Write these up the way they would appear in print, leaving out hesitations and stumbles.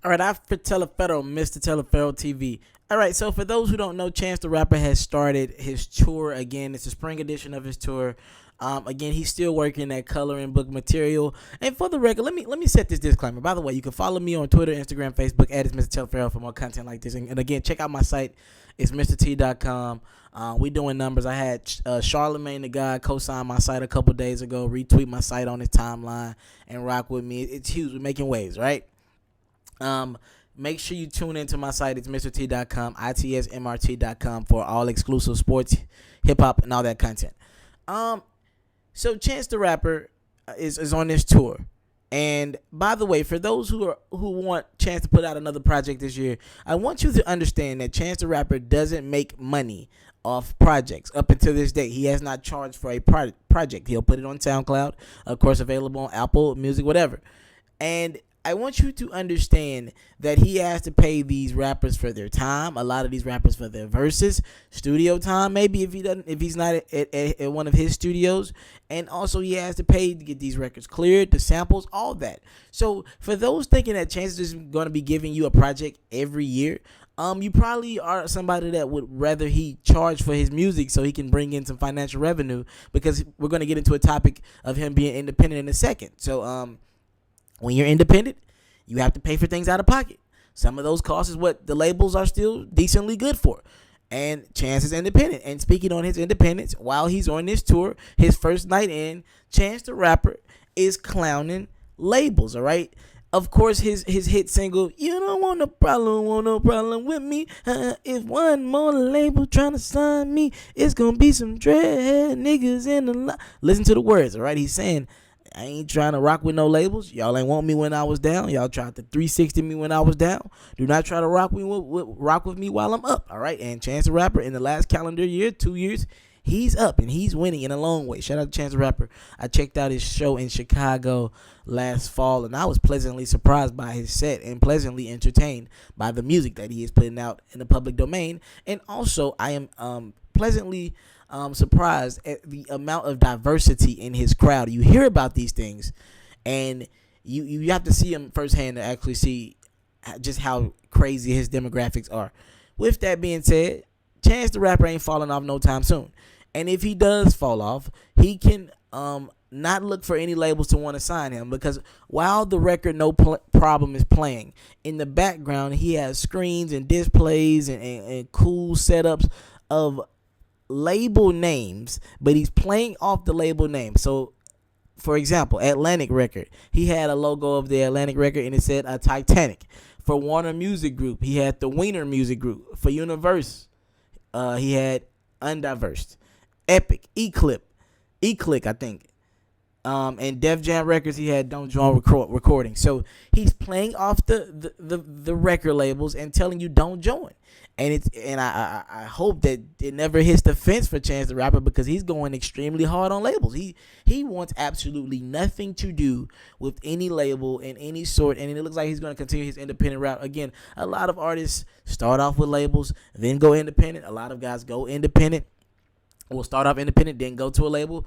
All right, after Teleferro, Mr. Teleferro TV. All right, so for those who don't know, Chance the Rapper has started his tour again. It's a spring edition of his tour. Again, he's still working that coloring book material. And for the record, let me set this disclaimer. By the way, you can follow me on Twitter, Instagram, Facebook at it's Mr. Teleferro for more content like this. And again, check out my site. It's MrT.com. We doing numbers. I had Charlamagne the God co-sign my site a couple days ago, retweet my site on his timeline, and rock with me. It's huge. We're making waves, right? Make sure you tune into my site. It's MrT.com, ITSMRT.com for all exclusive sports, hip hop, and all that content. So Chance the Rapper is on this tour. And by the way, for those who want Chance to put out another project this year, I want you to understand that Chance the Rapper doesn't make money off projects. Up until this day, he has not charged for a project. He'll put it on SoundCloud, of course, available on Apple Music, whatever. And I want you to understand that he has to pay these rappers for their time. A lot of these rappers for their verses, studio time. Maybe if he's not at one of his studios, and also he has to pay to get these records cleared, the samples, all that. So for those thinking that Chance is going to be giving you a project every year, you probably are somebody that would rather he charge for his music so he can bring in some financial revenue, because we're going to get into a topic of him being independent in a second. So when you're independent, you have to pay for things out of pocket. Some of those costs is what the labels are still decently good for. And Chance is independent. And speaking on his independence, while he's on this tour, his first night in, Chance the Rapper is clowning labels, all right? Of course, his hit single, "You Don't Want No Problem With Me. If one more label trying to sign me, it's going to be some dread niggas in the line." Listen to the words, all right? He's saying, I ain't trying to rock with no labels. Y'all ain't want me when I was down. Y'all tried to 360 me when I was down. Do not try to rock with me while I'm up, all right? And Chance the Rapper, in the last calendar year, 2 years, he's up and he's winning in a long way. Shout out to Chance the Rapper. I checked out his show in Chicago last fall, and I was pleasantly surprised by his set and pleasantly entertained by the music that he is putting out in the public domain. And also, I am pleasantly surprised at the amount of diversity in his crowd. You hear about these things, and you have to see him firsthand to actually see just how crazy his demographics are. With that being said, Chance the Rapper ain't falling off no time soon. And if he does fall off, he can not look for any labels to want to sign him, because while the record No Problem is playing, in the background he has screens and displays and cool setups of label names, but he's playing off the label name. So, for example, Atlantic Record, he had a logo of the Atlantic Record and it said Titanic. For Warner Music Group, he had the Wiener Music Group. For Universe, he had Undiversed, Epic, Eclick, I think. And Def Jam Records, he had Don't Join Recording. So he's playing off the record labels and telling you don't join. And I hope that it never hits the fence for Chance the Rapper, because he's going extremely hard on labels. He wants absolutely nothing to do with any label in any sort, and it looks like he's going to continue his independent route. Again, a lot of artists start off with labels, then go independent. A lot of guys go independent, will start off independent, then go to a label.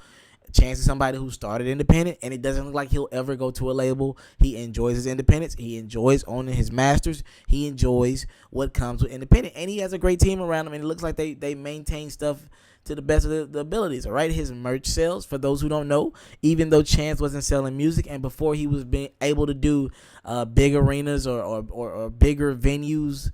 Chance is somebody who started independent, and it doesn't look like he'll ever go to a label. He enjoys his independence. He enjoys owning his masters. He enjoys what comes with independent, and he has a great team around him, and it looks like they maintain stuff to the best of the abilities, all right? His merch sales, for those who don't know, even though Chance wasn't selling music, and before he was being able to do big arenas or bigger venues,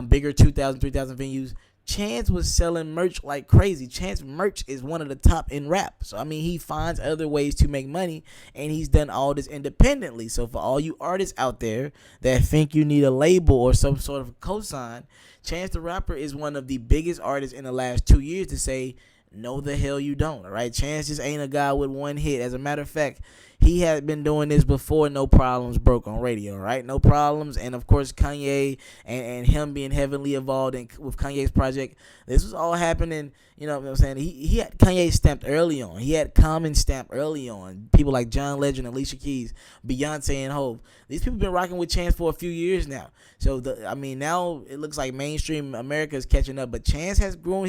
bigger 2,000, 3,000 venues, Chance was selling merch like crazy. Chance merch is one of the top in rap. So, I mean, he finds other ways to make money, and he's done all this independently. So, for all you artists out there that think you need a label or some sort of cosign, Chance the Rapper is one of the biggest artists in the last 2 years to say, no, the hell you don't, all right? Chance just ain't a guy with one hit. As a matter of fact, he had been doing this before No Problems broke on radio, right? No Problems, and of course Kanye and him being heavily involved with Kanye's project. This was all happening, you know what I'm saying? He had Kanye stamped early on. He had Common stamped early on. People like John Legend, Alicia Keys, Beyonce, and Hov. These people been rocking with Chance for a few years now. So, now it looks like mainstream America is catching up. But Chance has grown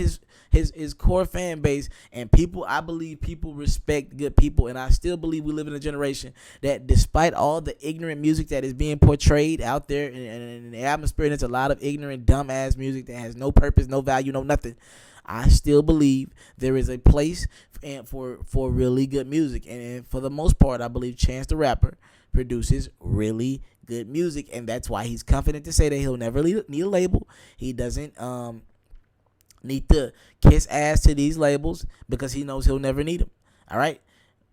his core fan base, and I believe people respect good people. And I still believe we live in the generation that despite all the ignorant music that is being portrayed out there in the atmosphere, and it's a lot of ignorant, dumbass music that has no purpose, no value, no nothing. I still believe there is a place for really good music, and for the most part, I believe Chance the Rapper produces really good music, and that's why he's confident to say that he'll never need a label. He doesn't need to kiss ass to these labels because he knows he'll never need them. All right.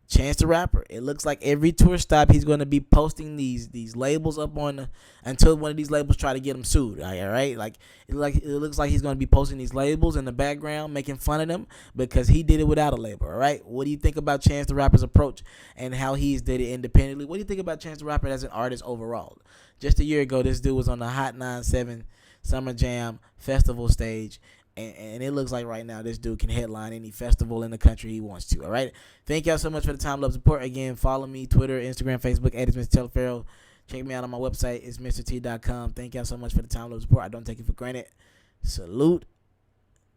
Chance the Rapper. It looks like every tour stop he's going to be posting these labels up on until one of these labels try to get him sued. All right, it looks like he's going to be posting these labels in the background, making fun of them because he did it without a label. All right, what do you think about Chance the Rapper's approach and how he's did it independently? What do you think about Chance the Rapper as an artist overall? Just a year ago, this dude was on the Hot 97 Summer Jam Festival stage. And it looks like right now this dude can headline any festival in the country he wants to. All right. Thank y'all so much for the time, love, support. Again, follow me, Twitter, Instagram, Facebook, at It's Mr. Teleferro. Check me out on my website, it's MrT.com. Thank y'all so much for the time, love, support. I don't take it for granted. Salute.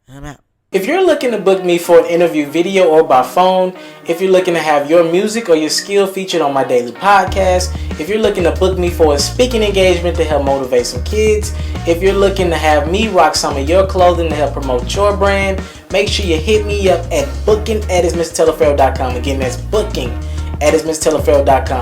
I'm out. If you're looking to book me for an interview video or by phone, if you're looking to have your music or your skill featured on my daily podcast, if you're looking to book me for a speaking engagement to help motivate some kids, if you're looking to have me rock some of your clothing to help promote your brand, make sure you hit me up at booking@itsmrteleferro.com. Again, that's booking@itsmrteleferro.com.